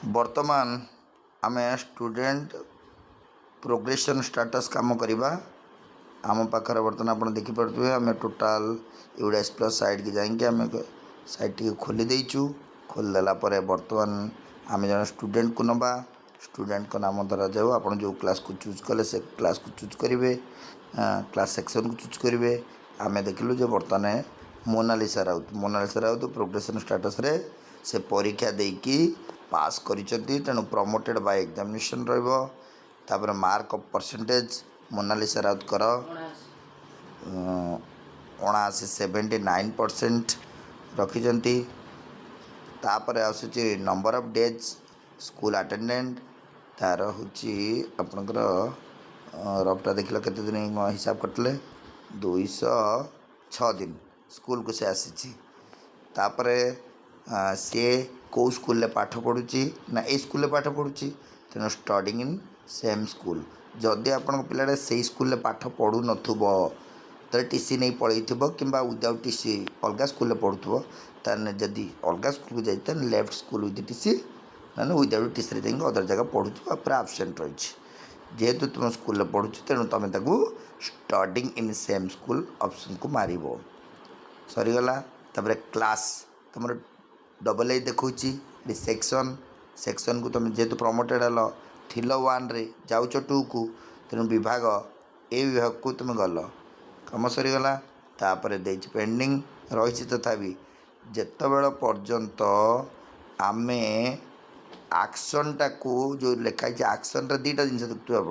बर्तमान आमे student progression status काम करवा आम पाखे बर्तमान आप देखिपे आम टोटाल यूडीएस प्लस साइट की जाइए आम साइट टी खोली देचु खोलीदेला बर्तमान आम जन स्टूडेंट को नवा स्टूडेंट को नाम धरा जाऊ आप जो क्लास को चूज कले से क्लास को चूज करेंगे क्लास सेक्शन को चूज करेंगे आम देखिलु जो बर्तमान मोनालिसा राउत प्रोग्रेशन स्टेटस रे से परीक्षा देकी पास करिसेंती तेणु प्रमोटेड बाय एग्जामिनेशन रहिबो तापर mark of percentage Monalisa Rout कर 79% रखिछंती तापर आसुची number of days school attendant तार होची आपनकर रफटा देखिला केते दिन हिसाब करतले 206 दिन स्कूल को से आसी तापरे सी कौ स्कूल पाठ पढ़ुची ना ए स्कूल पाठ पढ़ुची तेणु स्टडिंग इन सेम स्कूल जदि आपण पिलाटे से स्कूल पाठ पढ़ु नथुबो तो टीसी नहीं पलैथ कि विदाउट टीसी अलग स्कूल पढ़ुव ताने जदि अलग स्कूल को जाइए लेफ्ट स्कूल विथ टीसी ना विदाउट टीसी जाइए अदर जगह पढ़ुव पूरा आबसेंट रही जेहेतु तुम स्कूल पढ़ुच तेणु तुम ताकू studying in same school option को मार सरीगला तापर क्लास तुम डबल ए देखुची सेक्शन सेक्शन को तुम जेहेतु प्रमोटेड हल थिल 1 रे जाऊच 2 को तेणु विभाग ए विभाग को तुम गल कम सरीगला तापर देच पेंडिंग रही तथापि जितेबेल पर्यंत आमे एक्शनटा को जो लिखाई एक्शन रे दीटा जिन देखते आप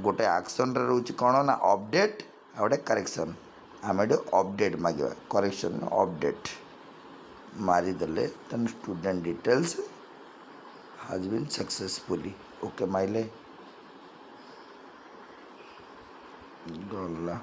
गोटे एक्शन रे रोच कौन ना अपडेट आ गोटे करेक्शन आम ये अपडेट मांगा करेक्शन अपडेट मारिदेले तेन student details has been successfully okay माइले गला।